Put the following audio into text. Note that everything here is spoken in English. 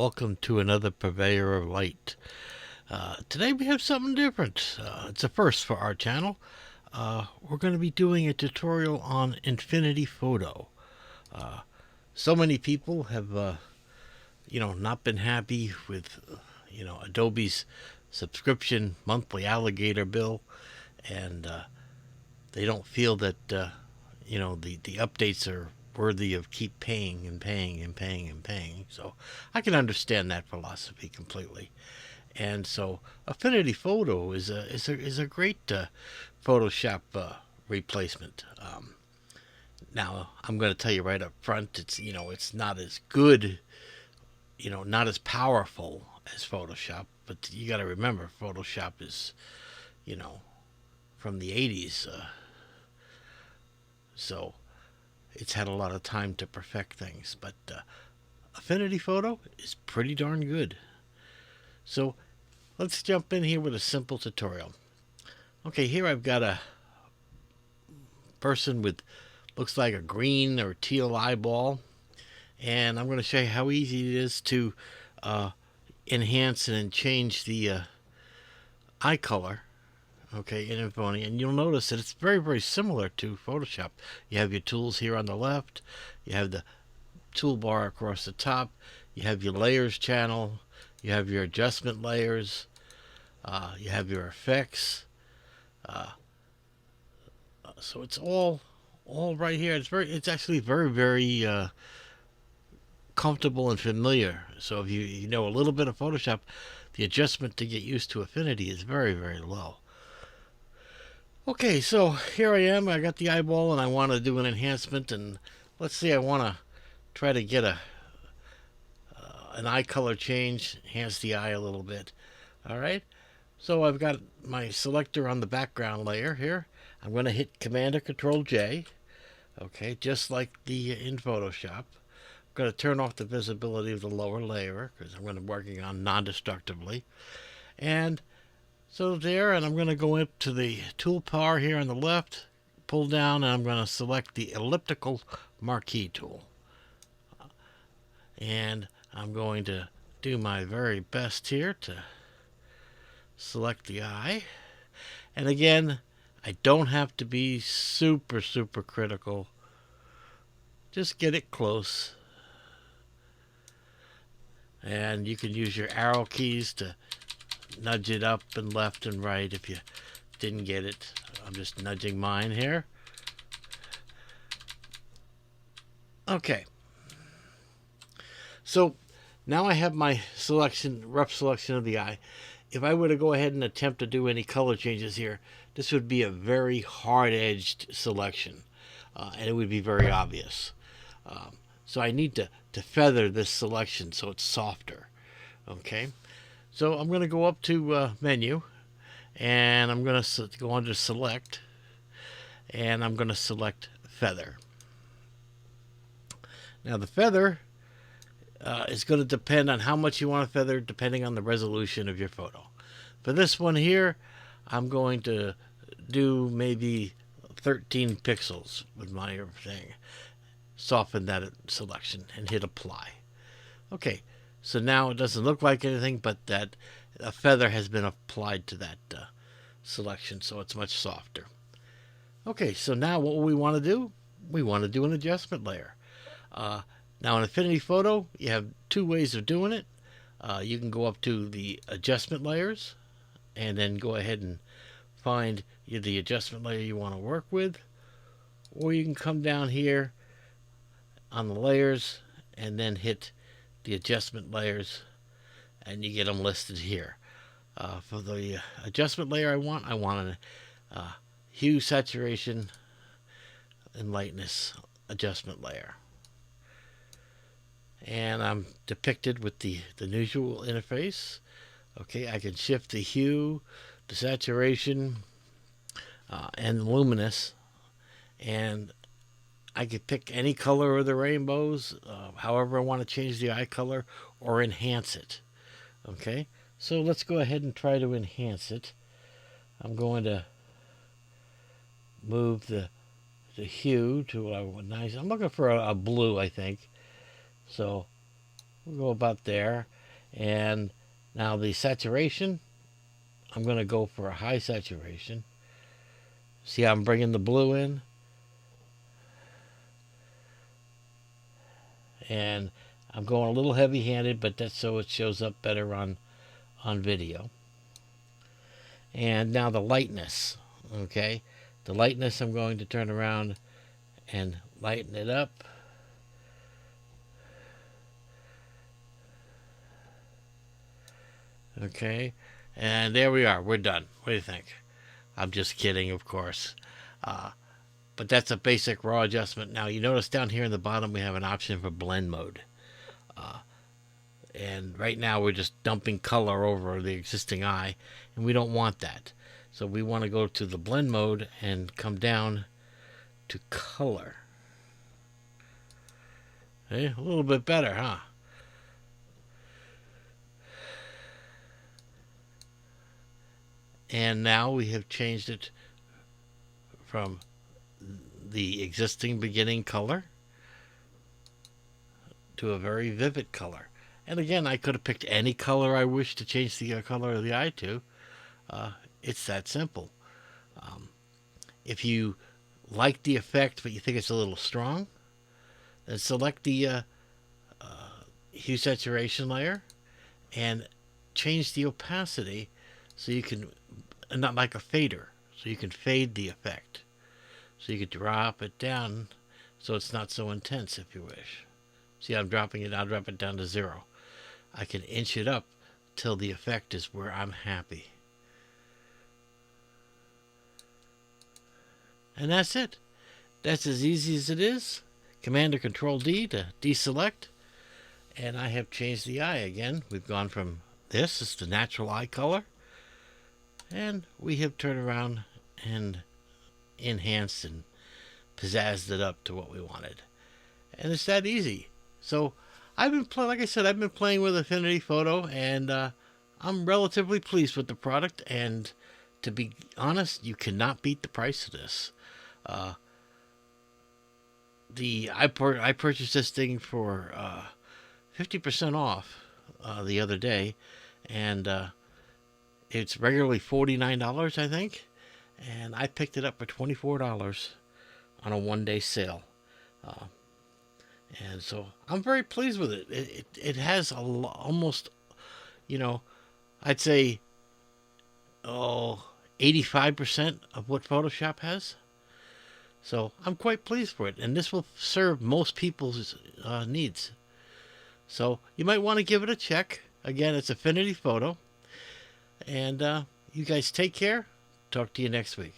welcome to another Purveyor of Light. Today we have something different. It's a first for our channel. We're going to be doing a tutorial on Infinity Photo. So many people have, not been happy with, Adobe's subscription monthly alligator bill, and they don't feel that, the updates are worthy of keep paying and paying and paying and paying. So I can understand that philosophy completely. And so Affinity Photo is a great Photoshop replacement. Now I'm going to tell you right up front, it's not as good, not as powerful as Photoshop. But you got to remember, Photoshop is, from the 80s, so it's had a lot of time to perfect things. But Affinity Photo is pretty darn good. So let's jump in here with a simple tutorial. Okay, here I've got a person with looks like a green or teal eyeball, and I'm going to show you how easy it is to enhance and change the eye color. Okay, in Affinity, and you'll notice that it's very, very similar to Photoshop. You have your tools here on the left, you have the toolbar across the top, you have your layers channel, you have your adjustment layers, you have your effects. So it's all right here. It's actually very, very comfortable and familiar. So if you know a little bit of Photoshop, the adjustment to get used to Affinity is very, very low. Okay, so here I am. I got the eyeball and I want to do an enhancement, and let's see, I want to try to get an eye color change, enhance the eye a little bit. All right, so I've got my selector on the background layer here. I'm going to hit Command or Control J. Okay, just like in Photoshop. I'm going to turn off the visibility of the lower layer because I'm going to be working on non-destructively. And so there, and I'm going to go up to the toolbar here on the left, pull down, and I'm going to select the elliptical marquee tool. And I'm going to do my very best here to select the eye. And again, I don't have to be super, super critical. Just get it close. And you can use your arrow keys to nudge it up and left and right if you didn't get it. I'm just nudging mine here. Okay. So now I have my rough selection of the eye. If I were to go ahead and attempt to do any color changes here, this would be a very hard-edged selection, and it would be very obvious. So I need to feather this selection so it's softer. Okay. So I'm going to go up to Menu, and I'm going to go under Select, and I'm going to select Feather. Now the feather is going to depend on how much you want to feather, depending on the resolution of your photo. For this one here, I'm going to do maybe 13 pixels with my thing. Soften that selection and hit Apply. Okay. So now it doesn't look like anything, but that a feather has been applied to that selection, so it's much softer. Okay, so now what we want to do? We want to do an adjustment layer. Now in Affinity Photo, you have two ways of doing it. You can go up to the adjustment layers, and then go ahead and find the adjustment layer you want to work with, or you can come down here on the layers and then hit the adjustment layers, and you get them listed here. For the adjustment layer I want a hue, saturation, and lightness adjustment layer. And I'm depicted with the usual interface. Okay, I can shift the hue, the saturation, and the luminous, and I could pick any color of the rainbows, however I want to change the eye color or enhance it. Okay, so let's go ahead and try to enhance it. I'm going to move the hue to a nice, I'm looking for a blue, I think. So we'll go about there. And now the saturation, I'm going to go for a high saturation. See how I'm bringing the blue in? And I'm going a little heavy-handed, but that's so it shows up better on video. And now the lightness, okay? The lightness, I'm going to turn around and lighten it up. Okay, and there we are. We're done. What do you think? I'm just kidding, of course. But that's a basic raw adjustment. Now, you notice down here in the bottom we have an option for blend mode. And right now we're just dumping color over the existing eye, and we don't want that. So we want to go to the blend mode and come down to color. Okay, a little bit better, huh? And now we have changed it from the existing beginning color to a very vivid color. And again, I could have picked any color I wish to change the color of the eye to. It's that simple. If you like the effect but you think it's a little strong, then select the hue saturation layer and change the opacity so you can, not like a fader, so you can fade the effect. So you could drop it down so it's not so intense if you wish. See, I'm dropping it, I'll drop it down to 0. I can inch it up till the effect is where I'm happy. And that's it. That's as easy as it is. Command or Control D to deselect. And I have changed the eye again. We've gone from this is the natural eye color. And we have turned around and enhanced and pizzazzed it up to what we wanted. And it's that easy. So I've been like I said, I've been playing with Affinity Photo, and I'm relatively pleased with the product. And to be honest, you cannot beat the price of this. I purchased this thing for 50% off the other day, and it's regularly $49, I think, and I picked it up for $24 on a one-day sale. And so I'm very pleased with it. It has almost, I'd say, 85% of what Photoshop has. So I'm quite pleased for it, and this will serve most people's needs. So you might want to give it a check. Again, it's Affinity Photo. And you guys take care. Talk to you next week.